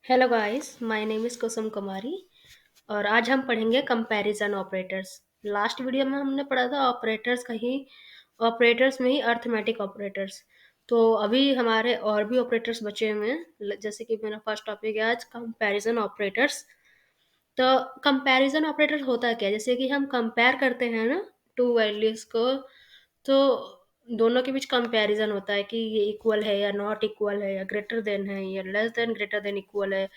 Hello guys, my name is Kusum Kumari और आज हम पढ़ेंगे कंपैरिजन ऑपरेटर्स। लास्ट वीडियो में हमने पढ़ा था ऑपरेटर्स का ही ऑपरेटर्स में ही अर्थमेटिक ऑपरेटर्स। तो अभी हमारे और भी ऑपरेटर्स बचे हुए हैं, जैसे कि मेरा फर्स्ट टॉपिक है आज कंपैरिजन ऑपरेटर्स। तो कंपैरिजन ऑपरेटर होता क्या है? जैसे कि हम कंपेयर करते हैं ना टू वैल्यूज को, तो दोनों के बीच कंपैरिजन होता है कि ये इक्वल है या नॉट इक्वल है या ग्रेटर देन है या less than greater than equal है।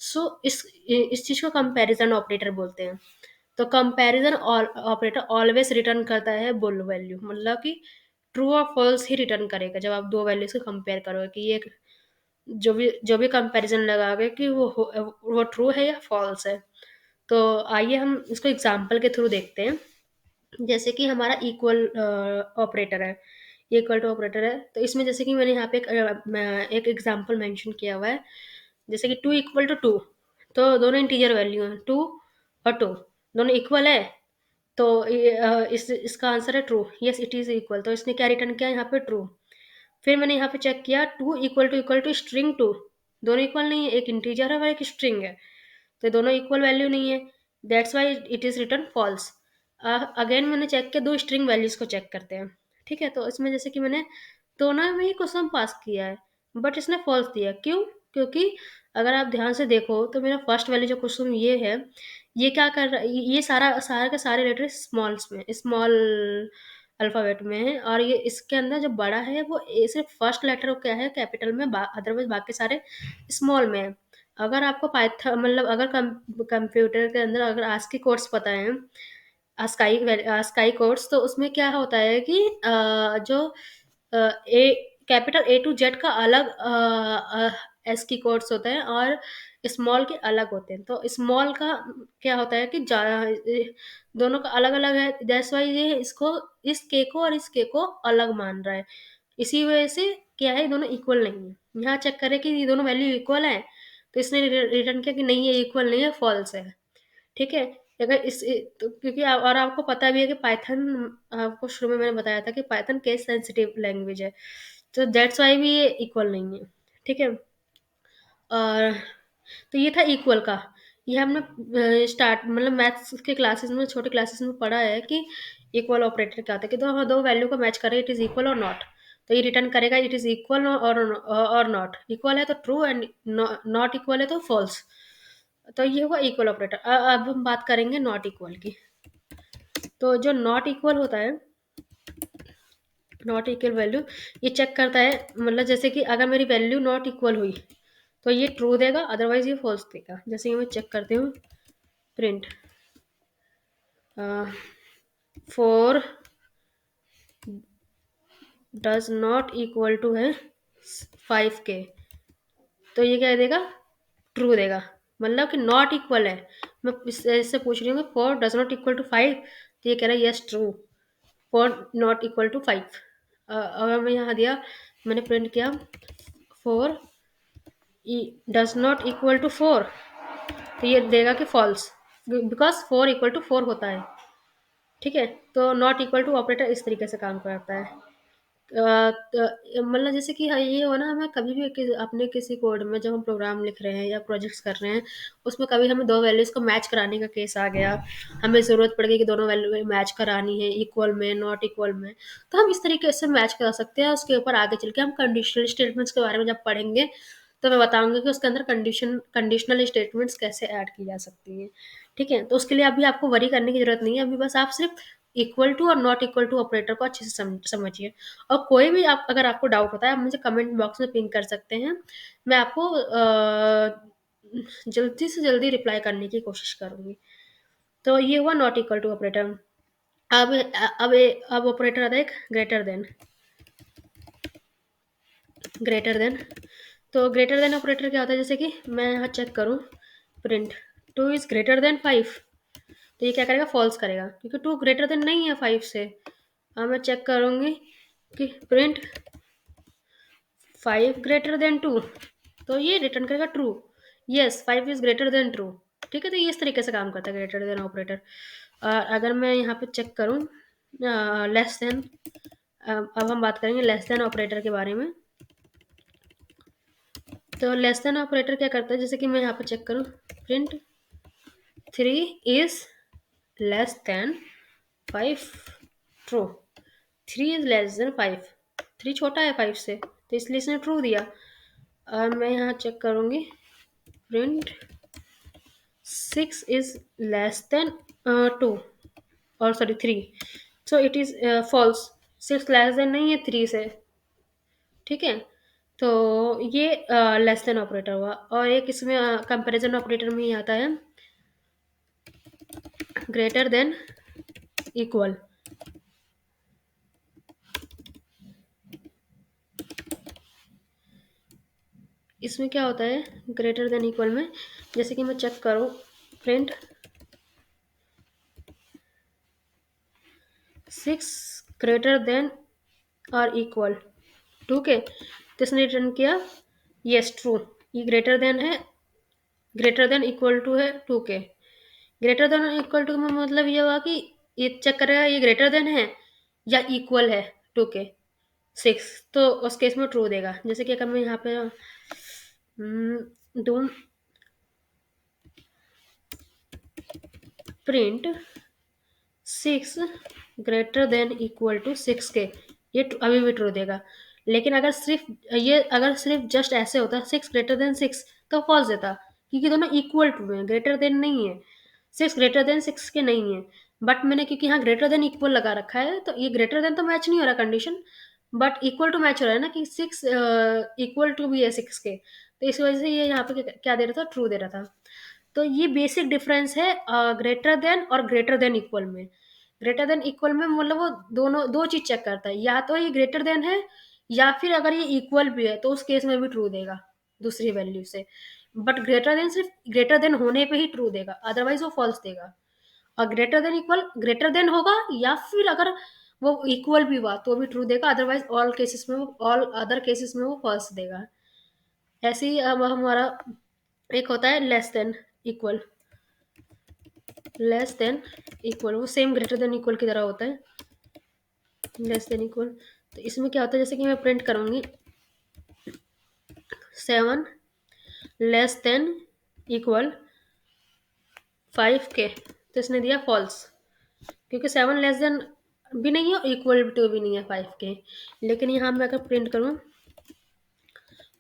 सो इस चीज को कंपैरिजन ऑपरेटर बोलते हैं। तो कंपैरिजन ऑपरेटर ऑलवेज रिटर्न करता है बुल वैल्यू, मतलब कि ट्रू और फॉल्स ही रिटर्न करेगा जब आप दो वैल्यूज को कंपेयर करोगे कि ये जो भी कंपैरिजन लगाओगे कि वो ट्रू है या फॉल्स है। तो आइए हम इसको एग्जांपल के थ्रू देखते हैं। जैसे कि हमारा इक्वल ऑपरेटर है, इक्वल टू ऑपरेटर है, तो इसमें जैसे कि मैंने यहाँ पे एक एग्जांपल मेंशन किया हुआ है। जैसे कि टू इक्वल टू टू, तो दोनों इंटीजर वैल्यू हैं, टू और टू दोनों इक्वल है। तो इसका आंसर है true, yes it is equal. तो इसने क्या रिटर्न किया यहाँ पे? ट्रू। फिर मैंने यहाँ पे चेक किया, two equal to string two, दोनों इक्वल नहीं है, एक इंटीजर है और एक स्ट्रिंग है, तो दोनों इक्वल वैल्यू नहीं है। That's why it is return false. Again मैंने चेक किया, दो स्ट्रिंग वैल्यूज को चेक करते हैं। ठीक है, तो इसमें जैसे कि मैंने दोनों में ही क्वेश्चन पास किया है, बट इसने फॉल्स दिया। क्यों? क्योंकि अगर आप ध्यान से देखो तो मेरा फर्स्ट वाली जो क्वेश्चन ये है, ये क्या कर रहा है, ये सारा सारा के सारे लेटर स्मॉल्स में, स्मॉल अल्फाबेट में है, और ये इसके अंदर जो बड़ा है वो सिर्फ फर्स्ट लेटर क्या है, कैपिटल में, अदरवाइज बाकी सारे स्मॉल में है। अगर आपको पाइथन मतलब अगर कंप्यूटर के अंदर अगर आस्की कोड्स पता है, आस्काई कोड्स, तो उसमें क्या होता है कि जो ए कैपिटल ए टू जेड का अलग एस्की कोड्स होते हैं और स्मॉल के अलग होते हैं। तो स्मॉल का क्या होता है कि दोनों का अलग अलग है, दैट्स वाई ये इसको, इस के को और इस के को अलग मान रहा है। इसी वजह से क्या है, ये दोनों इक्वल नहीं है। यहाँ चेक करें कि ये दोनों वैल्यू इक्वल है, तो इसने रिटर्न किया कि नहीं ये इक्वल नहीं है, फॉल्स है। ठीक है। अगर तो क्योंकि और आपको पता भी है कि पाइथन, आपको शुरू में मैंने बताया था कि पाइथन केस सेंसिटिव लैंग्वेज है, तो दैट्स वाई भी ये इक्वल नहीं है। ठीक है। और तो ये था इक्वल का। ये हमने स्टार्ट मतलब मैथ्स के क्लासेस में, छोटे क्लासेस में पढ़ा है कि इक्वल ऑपरेटर क्या होता है, कि दो दो वैल्यू को मैच करे, इट इज इक्वल और नॉट। तो ये रिटर्न करेगा इट इज इक्वल और नॉट इक्वल है तो ट्रू, एंड नॉट इक्वल है तो फॉल्स। तो ये हुआ इक्वल ऑपरेटर। अब हम बात करेंगे नॉट इक्वल की। तो जो नॉट इक्वल होता है, नॉट इक्वल वैल्यू, ये चेक करता है, मतलब जैसे कि अगर मेरी वैल्यू नॉट इक्वल हुई तो ये ट्रू देगा, अदरवाइज ये फॉल्स देगा। जैसे कि मैं चेक करती हूँ, print four does not equal to है 5K, तो ये क्या देगा? ट्रू देगा, मतलब कि नॉट इक्वल है। मैं इससे पूछ रही हूँ कि four does not equal to 5, तो ये कह रहा है yes true, four not equal to 5। अगर मैं यहाँ दिया, मैंने प्रिंट किया four does not equal to 4, तो ये देगा कि फॉल्स, बिकॉज 4 इक्वल टू 4 होता है। ठीक है। तो नॉट इक्वल टू ऑपरेटर इस तरीके से काम करता है। मतलब जैसे कि हाँ, ये हो ना, हमें कभी भी अपने किसी कोड में जब हम प्रोग्राम लिख रहे हैं या प्रोजेक्ट्स कर रहे हैं, उसमें कभी हमें दो वैल्यूज को मैच कराने का केस आ गया, हमें ज़रूरत पड़ गई कि दोनों वैल्यू मैच करानी है, इक्वल में, नॉट इक्वल में, तो हम इस तरीके से मैच करा सकते हैं। उसके ऊपर आगे चल के हम कंडीशनल स्टेटमेंट्स के बारे में जब पढ़ेंगे, तो मैं बताऊंगी कि उसके अंदर कंडीशनल स्टेटमेंट्स कैसे ऐड की जा सकती हैं। ठीक है, तो उसके लिए अभी आपको वरी करने की जरूरत नहीं है, अभी बस आप सिर्फ इक्वल टू और नॉट इक्वल टू ऑपरेटर को अच्छे से समझिए। और कोई भी आप अगर आपको डाउट होता है, आप मुझे कमेंट बॉक्स में पिंग कर सकते हैं। मैं आपको जल्दी से जल्दी रिप्लाई करने की कोशिश करूंगी। तो ये हुआ नॉट इक्वल टू ऑपरेटर। अब अब अब ऑपरेटर आता है एक ग्रेटर देन। ग्रेटर देन, तो ग्रेटर देन ऑपरेटर क्या होता है? जैसे कि मैं यहाँ चेक करूँ, print two is greater than 5, तो ये क्या करेगा? फॉल्स करेगा, क्योंकि टू ग्रेटर देन नहीं है 5 से। अब मैं चेक करूंगी कि प्रिंट 5 ग्रेटर देन 2, तो ये रिटर्न करेगा true, yes 5 is greater than true. ठीक है, तो ये इस तरीके से काम करता है ग्रेटर देन ऑपरेटर। अगर मैं यहाँ पे चेक करूँ लेस देन, अब हम बात करेंगे लेस देन ऑपरेटर के बारे में। तो लेस देन ऑपरेटर क्या करता है, जैसे कि मैं यहाँ पर चेक करूँ, print 3 is less than 5, true. 3 is less than 5, 3 छोटा है 5 से, तो इसलिए इसने ट्रू दिया। और मैं यहाँ चेक करूँगी, प्रिंट 6 इज लेस देन 2, और sorry 3, so it is false. 6 less than नहीं है 3 से, ठीक है। तो ये लेस देन ऑपरेटर हुआ। और एक इसमें कंपैरिजन ऑपरेटर में ही आता है, ग्रेटर देन इक्वल। इसमें क्या होता है ग्रेटर देन इक्वल में, जैसे कि मैं चेक करूँ, प्रिंट 6 ग्रेटर देन और इक्वल टू के, तो इसने रिटर्न किया यस ट्रू। ये ग्रेटर देन है, ग्रेटर देन इक्वल टू है 2 के। ग्रेटर देन इक्वल टू में मतलब ये हुआ कि ये चेक करेगा ये ग्रेटर देन है या इक्वल है 2 के 6, तो उस केस में ट्रू देगा। जैसे कि अगर मैं यहाँ पे दूँ print 6 greater than equal to 6 के, ये अभी भी ट्रू देगा। लेकिन अगर सिर्फ जस्ट ऐसे होता 6 ग्रेटर देन 6, तो फॉल्स देता, क्योंकि दोनों इक्वल टू है, ग्रेटर देन नहीं है। 6 ग्रेटर देन 6 के नहीं है, बट मैंने क्योंकि यहाँ ग्रेटर देन इक्वल लगा रखा है, तो ये ग्रेटर देन तो मैच नहीं हो रहा condition, but equal to match हो रहा है ना, कि 6 इक्वल टू भी है 6 के, तो इस वजह से ये यहाँ पे क्या दे रहा था, ट्रू दे रहा था। तो ये बेसिक डिफरेंस है ग्रेटर देन और ग्रेटर देन इक्वल में। ग्रेटर देन इक्वल में मतलब वो दोनों दो चीज चेक करता है, या तो ये ग्रेटर देन है, या फिर अगर ये इक्वल भी है तो उस केस में भी ट्रू देगा दूसरी वैल्यू से। बट ग्रेटर देन सिर्फ ग्रेटर देन होने पे ही ट्रू देगा, अदरवाइज वो फॉल्स देगा। और greater than equal greater than होगा, या फिर अगर वो इक्वल भी हुआ तो भी ट्रू देगा, अदरवाइज ऑल अदर केसेस में वो फॉल्स देगा। ऐसे ही अब हमारा एक होता है less than equal. Less than equal वो सेम ग्रेटर देन इक्वल की तरह होता है, लेस देन इक्वल। तो इसमें क्या होता है, जैसे कि मैं प्रिंट करूंगी 7 लेस देन इक्वल 5 के, तो इसने दिया फॉल्स, क्योंकि 7 लेस देन भी नहीं है और इक्वल टू भी नहीं है 5 के। लेकिन यहाँ मैं अगर प्रिंट करूँ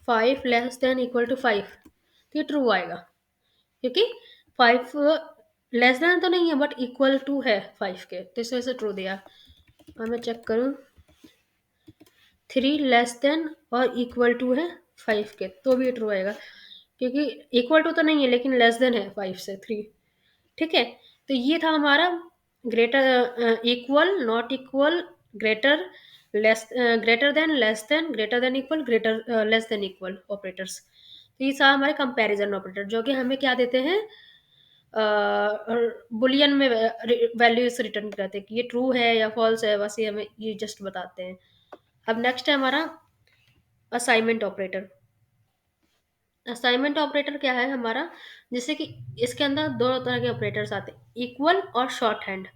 5 लेस देन इक्वल टू 5, तो ये ट्रू आएगा, क्योंकि 5 लेस देन तो नहीं है बट इक्वल टू है 5 के, तो इस वजह से ट्रू दिया। और मैं चेक करूँ 3 लेस देन और इक्वल टू है 5 के, तो भी ट्रू आएगा, क्योंकि इक्वल टू तो नहीं है लेकिन लेस देन है 5 से 3, ठीक है। तो ये था हमारा greater equal, not equal, greater, less, greater than equal, greater less than equal operators. तो ये था हमारे कंपैरिजन ऑपरेटर, जो कि हमें क्या देते हैं, बुलियन में वैल्यूज रिटर्न करते हैं कि ये ट्रू है या फॉल्स है, बस ये हमें ये जस्ट बताते हैं। अब नेक्स्ट है हमारा असाइनमेंट ऑपरेटर। असाइनमेंट ऑपरेटर क्या है हमारा, जैसे कि इसके अंदर दो तरह के ऑपरेटर्स आते हैं, इक्वल और शॉर्ट हैंड।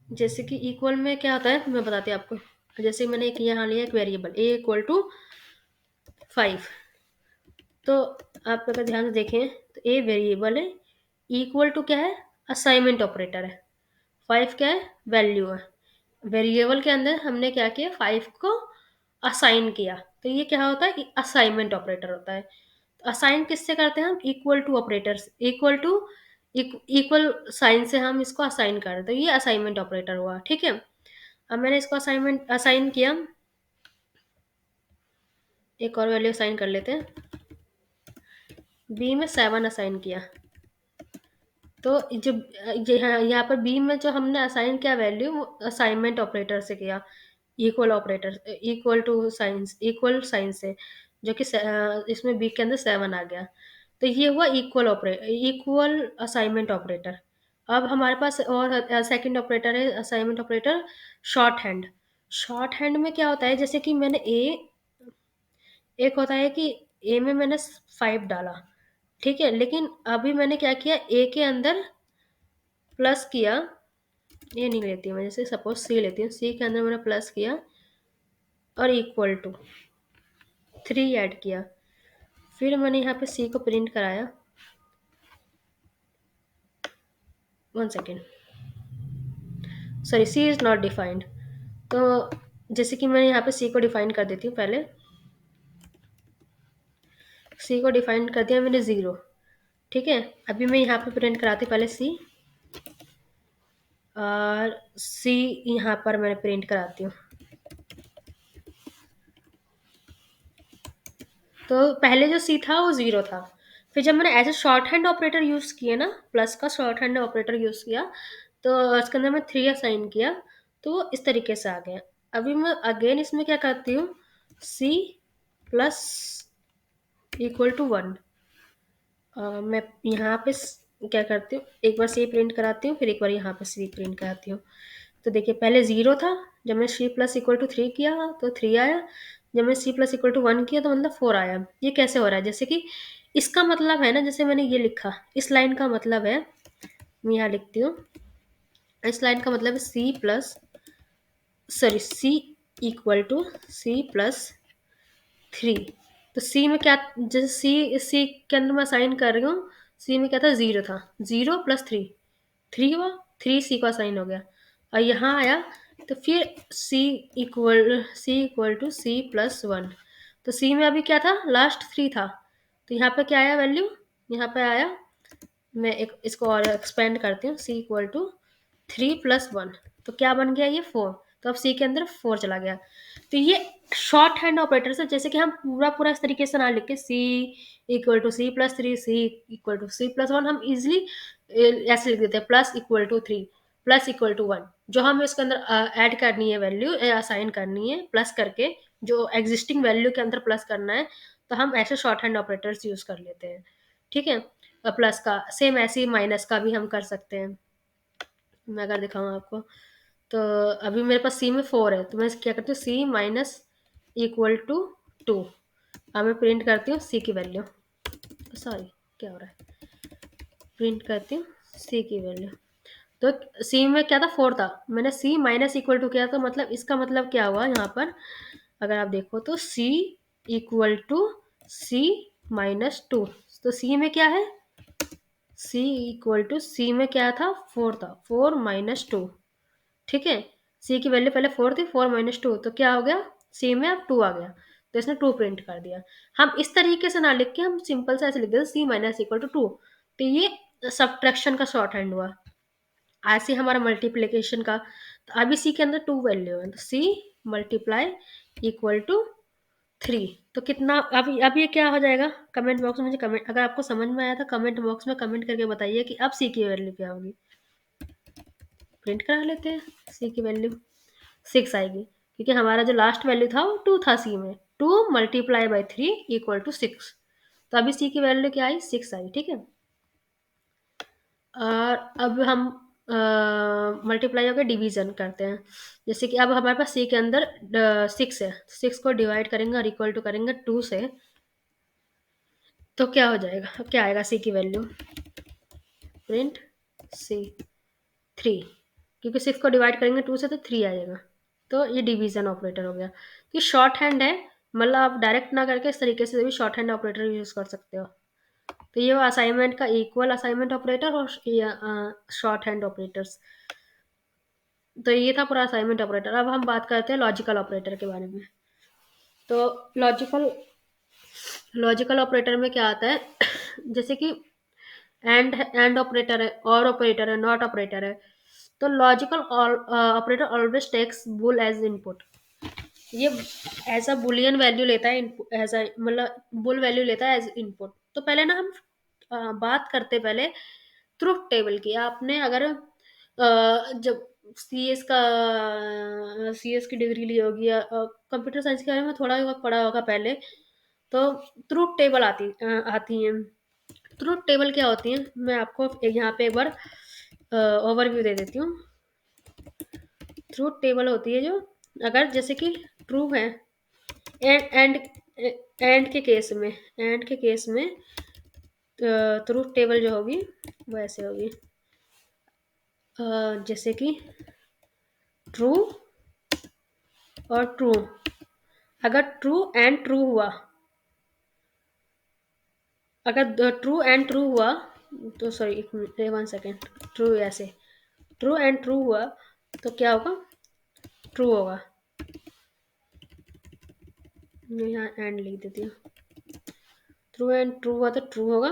जैसे कि इक्वल में क्या होता है मैं बताती हूँ आपको। जैसे मैंने एक यहाँ लिया एक वेरिएबल ए इक्वल टू 5, तो आप अगर ध्यान से देखें तो ए वेरिएबल है, इक्वल टू क्या है, असाइनमेंट ऑपरेटर है, 5 क्या है, वैल्यू है। वेरिएबल के अंदर हमने क्या किया, 5 को असाइन किया, तो ये क्या होता है, असाइनमेंट ऑपरेटर होता है। तो असाइन किससे करते हैं हम, equal to operators, equal to equal sign से हम इसको असाइन कर रहे हैं, तो ये असाइनमेंट ऑपरेटर हुआ, ठीक है। अब मैंने इसको असाइन किया, एक और वैल्यू असाइन कर लेते हैं, बी में 7 असाइन किया। तो जो यहाँ पर बी में जो हमने असाइन किया वैल्यू, वो असाइनमेंट ऑपरेटर से किया, equal to signs, equal sign से, जो कि इसमें बी के अंदर 7 आ गया। तो ये हुआ इक्वल असाइनमेंट ऑपरेटर। अब हमारे पास और सेकंड ऑपरेटर है assignment operator, short hand. Short hand में क्या होता है, जैसे कि मैंने एक होता है कि ए में मैंने 5 डाला, ठीक है, लेकिन अभी मैंने क्या किया, ए के अंदर प्लस किया, ये नहीं लेती हूँ मैं, जैसे सपोज सी लेती हूँ, सी के अंदर मैंने प्लस किया और इक्वल टू 3 ऐड किया। फिर मैंने यहाँ पे सी को प्रिंट कराया। 1 second, sorry, C is not defined. तो जैसे कि मैं यहाँ पे सी को डिफाइन कर देती हूँ पहले। सी को डिफाइन कर दिया मैंने 0। ठीक है, अभी मैं यहाँ पे प्रिंट कराती हूँ पहले सी, और सी यहाँ पर मैं प्रिंट कराती हूँ। तो पहले जो सी था वो 0 था। फिर जब मैंने ऐसे शॉर्ट हैंड ऑपरेटर यूज़ किया ना, प्लस का शॉर्ट हैंड ऑपरेटर यूज़ किया, तो इसके अंदर मैं 3 असाइन किया, तो वो इस तरीके से आ गया। अभी मैं अगेन इसमें क्या करती हूँ, सी प्लस इक्वल टू 1। मैं यहाँ पे क्या करती हूँ, एक बार सी प्रिंट कराती हूँ, फिर एक बार यहाँ पे सी प्रिंट कराती हूँ। तो देखिए पहले 0 था, जब मैं सी प्लस इक्वल टू 3 किया तो 3 आया, जब मैं सी प्लस इक्वल टू 1 किया तो मतलब 4 आया। ये कैसे हो रहा है, जैसे कि इसका मतलब है ना, जैसे मैंने ये लिखा, इस लाइन का मतलब है, मैं यहाँ लिखती हूँ, इस लाइन का मतलब है सी इक्वल टू सी प्लस 3। तो सी में क्या, जैसे सी के अंदर मैं साइन कर रही हूँ, सी में क्या था, 0 था, 0 प्लस 3, 3 हुआ, 3 सी का साइन हो गया। और यहाँ आया, तो फिर सी इक्वल टू सी प्लस 1। तो सी में अभी क्या था, लास्ट 3 था, तो यहाँ पे क्या आया वैल्यू, यहाँ पे आया, मैं एक इसको और एक्सपेंड करती हूँ, सी इक्वल टू 3 प्लस 1। तो क्या बन गया, ये 4। तो अब सी के अंदर 4 चला गया। तो ये शॉर्ट हैंड ऑपरेटर से, जैसे कि हम पूरा पूरा इस तरीके से ना लिख के C equal to C plus 3, C equal to C plus 1, हम इजिली ऐसे लिख देते हैं, plus equal to 3, plus equal to 1। जो हमें इसके अंदर ऐड करनी है वैल्यू, असाइन करनी है प्लस करके, जो एग्जिस्टिंग वैल्यू के अंदर प्लस करना है, तो हम ऐसे शॉर्ट हैंड ऑपरेटर्स यूज कर लेते हैं। ठीक है, प्लस का सेम ऐसे ही माइनस का भी हम कर सकते हैं। मैं अगर दिखाऊँ आपको, तो अभी मेरे पास सी में 4 है, तो मैं क्या करती हूँ, सी माइनस इक्वल टू 2। अब मैं प्रिंट करती हूँ सी की वैल्यू, सॉरी क्या हो रहा है, प्रिंट करती हूँ सी की वैल्यू। तो सी में क्या था, 4 था, मैंने सी माइनस इक्वल टू किया, तो मतलब इसका मतलब क्या हुआ यहाँ पर, अगर आप देखो तो सी इक्वल टू सी माइनस 2। तो सी में क्या है, सी इक्वल टू, सी में क्या था, 4 था, 4 माइनस 2। ठीक है, सी की वैल्यू पहले 4 थी, 4 माइनस 2, तो क्या हो गया, सी में अब 2 आ गया, तो इसने 2 प्रिंट कर दिया। हम इस तरीके से ना लिख के, हम सिंपल से ऐसे लिख देते, सी माइनस इक्वल टू 2। तो ये सब्ट्रैक्शन का शॉर्ट हैंड हुआ। ऐसे हमारा मल्टीप्लिकेशन का, तो अभी सी के अंदर 2 वैल्यू है, तो सी मल्टीप्लाई इक्वल टू 3। तो कितना, अब ये क्या हो जाएगा, कमेंट बॉक्स में मुझे कमेंट, अगर आपको समझ में आया तो कमेंट बॉक्स में कमेंट करके बताइए कि अब सी की वैल्यू क्या होगी। प्रिंट करा लेते हैं, सी की वैल्यू 6 आएगी, क्योंकि हमारा जो लास्ट वैल्यू था वो 2 था सी में, 2 मल्टीप्लाई बाई 3 इक्वल टू 6। तो अभी सी की वैल्यू क्या आई, 6 आई। ठीक है, और अब हम मल्टीप्लाई होकर डिवीजन करते हैं। जैसे कि अब हमारे पास सी के अंदर 6 है, 6 को डिवाइड करेंगे और इक्वल टू करेंगे 2 से, तो क्या हो जाएगा, क्या आएगा सी की वैल्यू, प्रिंट सी 3, क्योंकि 6 को डिवाइड करेंगे 2 से तो 3 आएगा। तो ये डिवीजन ऑपरेटर हो गया। ये शॉर्ट हैंड है, मतलब आप डायरेक्ट ना करके इस तरीके से भी शॉर्ट हैंड ऑपरेटर यूज कर सकते हो। तो ये असाइनमेंट का इक्वल असाइनमेंट ऑपरेटर और शॉर्ट हैंड ऑपरेटर्स। तो ये था पूरा असाइनमेंट ऑपरेटर। अब हम बात करते हैं लॉजिकल ऑपरेटर के बारे में। तो लॉजिकल लॉजिकल ऑपरेटर में क्या आता है जैसे कि एंड ऑपरेटर है, और ऑपरेटर है, नॉट ऑपरेटर है। तो logical operator always takes bool as input. ये एज अ बुलियन वैल्यू लेता है, एज अ मतलब बुल वैल्यू लेता है एज इनपुट। तो पहले ना हम बात करते पहले ट्रुथ टेबल की। आपने अगर जब सी एस की डिग्री ली होगी या कंप्यूटर साइंस के बारे में थोड़ा बहुत पढ़ा होगा पहले, तो ट्रुथ टेबल आती हैं। ट्रुथ टेबल क्या होती है, मैं आपको यहाँ पे एक बार ओवरव्यू दे देती हूँ। ट्रुथ टेबल होती है जो, अगर जैसे कि ट्रू है, एंड एंड एंड के केस में ट्रुथ टेबल जो होगी वो ऐसे होगी, जैसे कि ट्रू और ट्रू, अगर ट्रू एंड ट्रू हुआ, अगर ट्रू एंड ट्रू हुआ, तो सॉरी, एक मिनट, 1 सेकेंड, ट्रू ऐसे, ट्रू एंड ट्रू हुआ तो क्या होगा, ट्रू होगा। मैं यहाँ एंड लिख देती हूँ। ट्रू एंड ट्रू हुआ तो ट्रू होगा,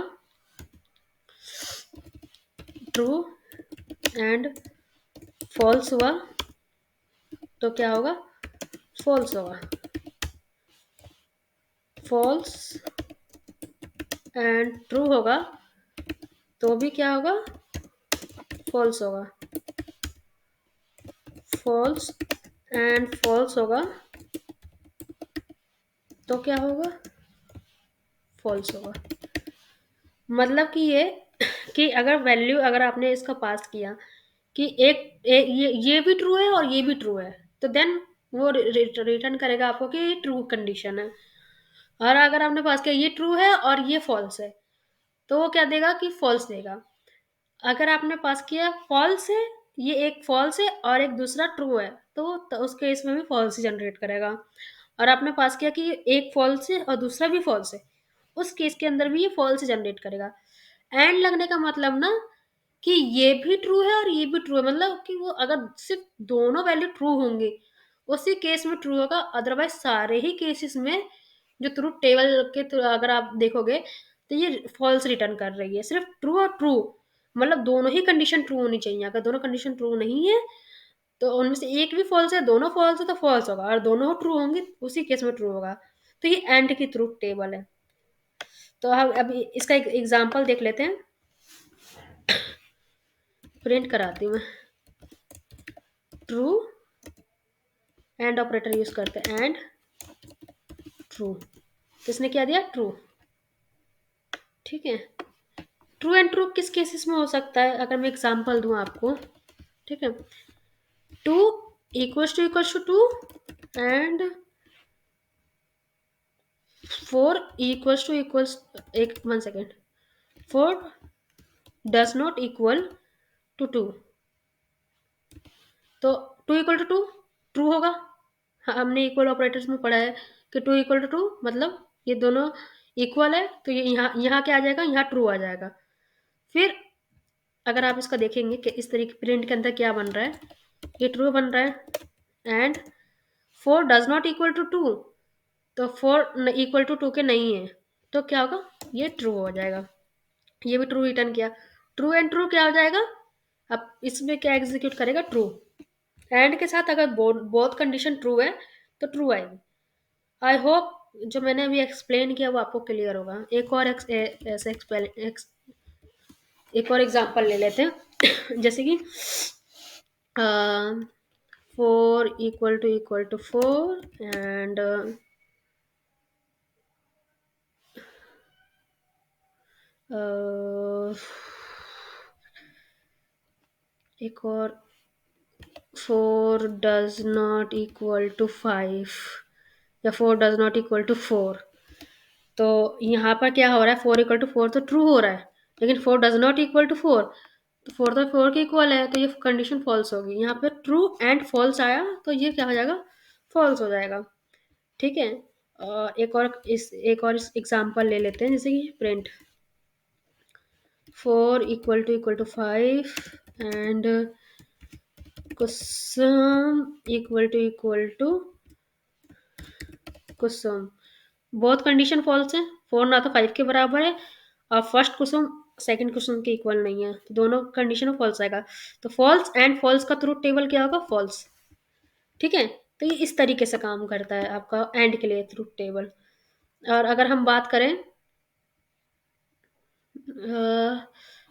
ट्रू एंड फॉल्स हुआ तो क्या होगा, फॉल्स होगा। फॉल्स एंड ट्रू होगा तो भी क्या होगा, फॉल्स होगा। फॉल्स एंड फॉल्स होगा तो क्या होगा, फॉल्स होगा। मतलब कि कि अगर वैल्यू, अगर आपने इसका पास किया कि ये भी ट्रू है और ये भी ट्रू है, तो देन वो रिटर्न करेगा आपको कि ये ट्रू कंडीशन है। और अगर आपने पास किया ये ट्रू है और ये फॉल्स है, तो वो क्या देगा कि फॉल्स देगा। अगर आपने पास किया फॉल्स है, ये एक फॉल्स है और एक दूसरा ट्रू है, तो उस केस में भी फॉल्स ही जनरेट करेगा। और आपने पास किया कि एक फॉल्स है और दूसरा भी फॉल्स है, उस केस के अंदर भी ये फॉल्स जनरेट करेगा। एंड लगने का मतलब ना कि ये भी ट्रू है और ये भी ट्रू है, मतलब कि वो अगर सिर्फ दोनों वैल्यू ट्रू होंगी उसी केस में ट्रू होगा, अदरवाइज सारे ही केसेस में जो ट्रू टेबल के अगर आप देखोगे तो ये फॉल्स रिटर्न कर रही है, सिर्फ ट्रू और ट्रू, मतलब दोनों ही कंडीशन ट्रू होनी चाहिए। अगर दोनों कंडीशन ट्रू नहीं है तो उनमें से एक भी फॉल्स है, दोनों फॉल्स है तो फॉल्स होगा, और दोनों ट्रू होंगे उसी केस में ट्रू होगा। तो ये एंड की ट्रूथ टेबल है। तो हम अभी इसका एक एग्जांपल देख लेते हैं, प्रिंट कराती हूँ मैं। ट्रू एंड ऑपरेटर यूज करते हैं, एंड ट्रू, तो इसने क्या दिया, ट्रू। ठीक है, ट्रू एंड ट्रू किस केसेस में हो सकता है, अगर मैं एग्जांपल दूं आपको। ठीक है, two equals to two and four equals, एक 1 second, four does not equal to two, तो two equal to two true होगा। हाँ, हमने इक्वल ऑपरेटर्स में पढ़ा है कि टू इक्वल टू टू मतलब ये दोनों इक्वल है, तो ये यहाँ यहाँ क्या आ जाएगा, यहाँ ट्रू आ जाएगा। फिर अगर आप इसका देखेंगे कि इस तरीके प्रिंट के अंदर क्या बन रहा है, ये ट्रू बन रहा है। And four does not equal to two, तो फोर इक्वल टू टू के नहीं है, तो क्या होगा, ये ट्रू हो जाएगा। ये भी ट्रू रिटर्न किया, ट्रू एंड ट्रू क्या हो जाएगा, अब इसमें क्या एग्जीक्यूट करेगा, ट्रू। एंड के साथ अगर बोथ कंडीशन ट्रू है तो ट्रू आएगी। आई होप जो मैंने अभी एक्सप्लेन किया वो आपको क्लियर होगा। एक और ऐसे एक और एग्जांपल ले लेते हैं जैसे कि four equal to four and एक और, four does not equal to five या four does not equal to four. तो यहाँ पर क्या हो रहा है, फोर इक्वल टू फोर तो ट्रू हो रहा है, लेकिन four does not equal to four, तो फोर तो फोर के इक्वल है, तो ये कंडीशन फॉल्स होगी। यहाँ पे ट्रू एंड फॉल्स आया तो ये क्या हो जाएगा, फॉल्स हो जाएगा। ठीक है, एक और एग्जांपल ले लेते हैं, जैसे कि print four equal to five and Kusum equal to Kusum. बहुत कंडीशन फॉल्स है, फोर ना तो फाइव के बराबर है और फर्स्ट कुसुम सेकंड कुसुम के इक्वल नहीं है, तो दोनों कंडीशन फॉल्स आएगा। तो फॉल्स एंड फॉल्स का ट्रूथ टेबल क्या होगा, फॉल्स। ठीक है, तो ये इस तरीके से काम करता है आपका एंड के लिए ट्रूथ टेबल। और अगर हम बात करें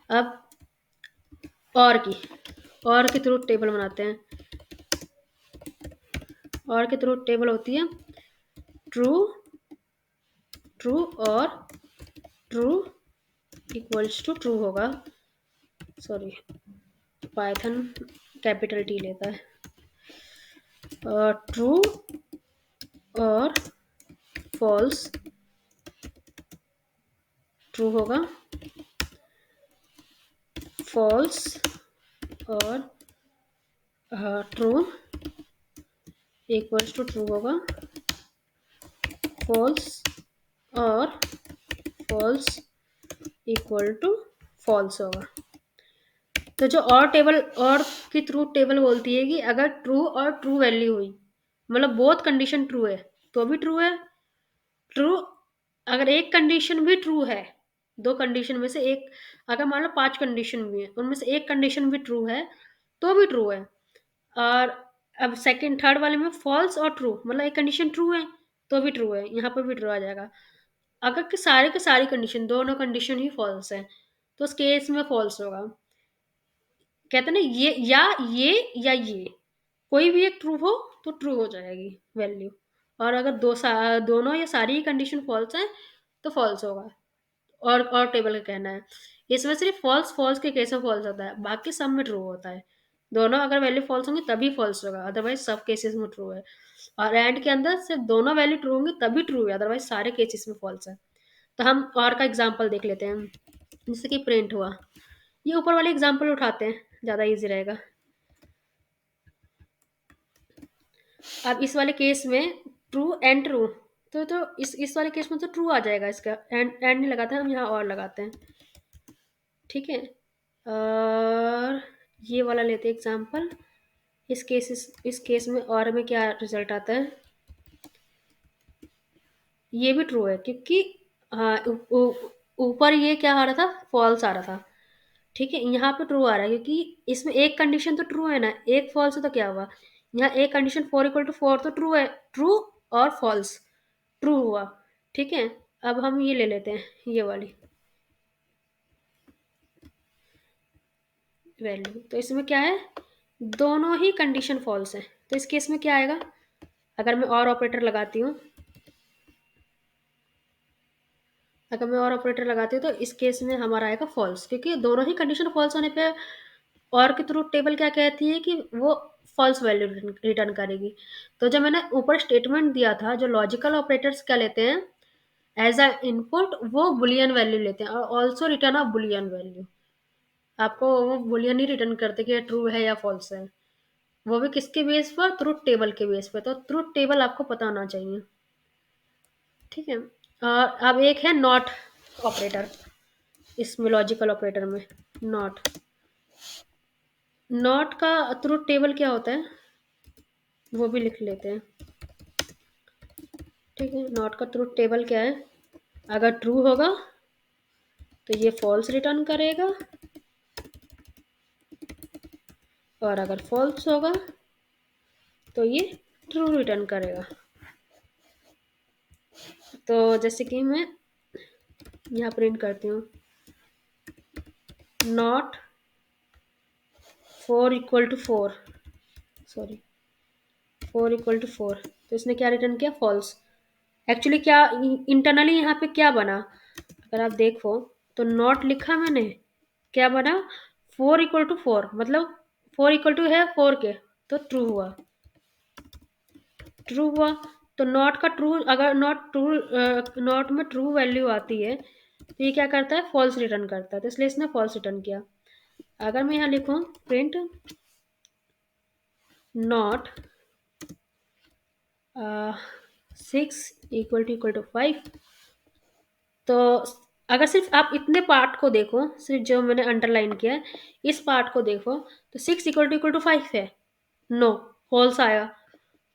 अब और की ट्रूथ टेबल बनाते हैं। और की ट्रूथ टेबल होती है ट्रू, ट्रू और ट्रू इक्वल्स टू ट्रू होगा, सॉरी पाइथन कैपिटल टी लेता है, ट्रू और फॉल्स ट्रू होगा, फॉल्स और ट्रू इक्वल्स टू ट्रू होगा, फॉल्स और फॉल्स इक्वल टू फॉल्स होगा। तो जो और टेबल और की ट्रू टेबल बोलती है कि अगर ट्रू और ट्रू वैल्यू हुई, मतलब बोथ कंडीशन ट्रू है तो भी ट्रू है। ट्रू, अगर एक कंडीशन भी ट्रू है, दो कंडीशन में से एक, अगर मान लो 5 कंडीशन भी है उनमें से एक कंडीशन भी ट्रू है तो भी ट्रू है। और अब सेकंड थर्ड वाले में फॉल्स और ट्रू, मतलब एक कंडीशन ट्रू है तो भी ट्रू है, यहाँ पर भी ट्रू आ जाएगा। अगर के सारी कंडीशन, दोनों कंडीशन ही फॉल्स है तो उस केस में फॉल्स होगा। कहते ना ये कोई भी एक ट्रू हो तो ट्रू हो जाएगी वैल्यू। और अगर दोनों या सारी ही कंडीशन फॉल्स है तो फॉल्स होगा। और टेबल का कहना है इसमें सिर्फ फॉल्स फॉल्स के केस में फॉल्स होता है, बाकी सब में ट्रू होता है। दोनों अगर वैल्यू फॉल्स होंगी तभी फॉल्स होगा, अदरवाइज सब केसेस में ट्रू है। और एंड के अंदर सिर्फ दोनों वैल्यू ट्रू होंगी तभी ट्रू है, अदरवाइज सारे केसेस में फॉल्स है। तो हम और का एग्जांपल देख लेते हैं, जैसे कि प्रिंट हुआ। ये ऊपर वाले एग्जांपल उठाते हैं, ज़्यादा इजी रहेगा। अब इस वाले केस में ट्रू एंड ट्रू, तो इस वाले केस में तो ट्रू आ जाएगा, इसका एंड नहीं लगाते, हम यहाँ और लगाते हैं। ठीक है, और ये वाला लेते हैं एग्जांपल। इस केस में और में क्या रिजल्ट आता है, ये भी ट्रू है क्योंकि हाँ ऊपर ये क्या आ रहा था, फॉल्स आ रहा था। ठीक है, यहाँ पे ट्रू आ रहा है क्योंकि इसमें एक कंडीशन तो ट्रू है ना, एक फॉल्स है तो क्या हुआ, यहाँ एक कंडीशन 4 = 4 तो ट्रू है, ट्रू और फॉल्स ट्रू हुआ। ठीक है, अब हम ये ले लेते हैं ये वाली वैल्यू। तो इसमें क्या है, दोनों ही कंडीशन फॉल्स है, तो इस केस में क्या आएगा, अगर मैं और ऑपरेटर लगाती हूँ, अगर मैं और ऑपरेटर लगाती हूँ तो इस केस में हमारा आएगा फॉल्स, क्योंकि दोनों ही कंडीशन फॉल्स होने पे और के थ्रू टेबल क्या कहती है कि वो फॉल्स वैल्यू रिटर्न करेगी। तो जब मैंने ऊपर स्टेटमेंट दिया था, जो लॉजिकल ऑपरेटर्स क्या लेते हैं एज अ इनपुट, वो बुलियन वैल्यू लेते हैं और ऑल्सो रिटर्न अ बुलियन वैल्यू। आपको वो बुलियन ही रिटर्न करते कि ट्रू है या फॉल्स है, वो भी किसके बेस पर, ट्रुथ टेबल के बेस पर। तो ट्रुथ टेबल आपको पता होना चाहिए। ठीक है, और अब एक है नॉट ऑपरेटर, इसमें लॉजिकल ऑपरेटर में नॉट, नॉट का ट्रुथ टेबल क्या होता है वो भी लिख लेते हैं। ठीक है, नॉट का ट्रुथ टेबल क्या है, अगर ट्रू होगा तो ये फॉल्स रिटर्न करेगा, और अगर फॉल्स होगा तो ये ट्रू रिटर्न करेगा। तो जैसे कि मैं यहाँ प्रिंट करती हूँ, नॉट 4 = 4, सॉरी 4 = 4, तो इसने क्या रिटर्न किया, फॉल्स। एक्चुअली क्या इंटरनली यहाँ पे क्या बना, अगर आप देखो तो नॉट लिखा मैंने, क्या बना, 4 = 4, मतलब 4 है 4 के, तो ट्रू हुआ, ट्रू हुआ। तो नॉट का ट्रू, अगर नॉट में ट्रू वैल्यू आती है तो ये क्या करता है, फॉल्स रिटर्न करता है, तो इसलिए इसने फॉल्स रिटर्न किया। अगर मैं यहाँ लिखूँ प्रिंट नॉट 6 =5, तो अगर सिर्फ आप इतने पार्ट को देखो, सिर्फ जो मैंने अंडरलाइन किया है इस पार्ट को देखो, तो 6 =5 है, नो, फॉल्स आया।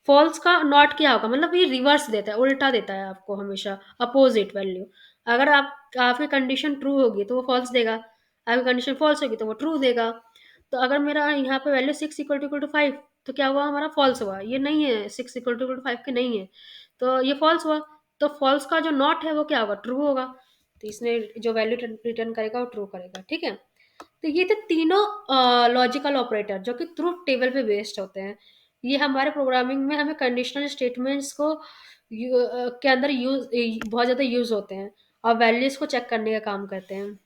फॉल्स का नॉट क्या होगा, मतलब ये रिवर्स देता है, उल्टा देता है आपको हमेशा, अपोजिट वैल्यू। अगर आपकी कंडीशन ट्रू होगी तो वो फॉल्स देगा, आपकी कंडीशन फॉल्स होगी तो वो ट्रू देगा। तो अगर मेरा यहाँ पे वैल्यू 6 =5, तो क्या हुआ, हमारा फॉल्स हुआ, ये नहीं है 6 =5 के नहीं है, तो ये फॉल्स हुआ। तो फॉल्स का जो नॉट है वो क्या होगा, ट्रू होगा, तो इसने जो वैल्यू रिटर्न करेगा वो ट्रू करेगा। ठीक है, तो ये थे तीनों लॉजिकल ऑपरेटर जो कि ट्रूथ टेबल पे बेस्ड होते हैं। ये हमारे प्रोग्रामिंग में हमें कंडीशनल स्टेटमेंट्स को के अंदर यूज बहुत ज़्यादा यूज होते हैं और वैल्यूज को चेक करने का काम करते हैं।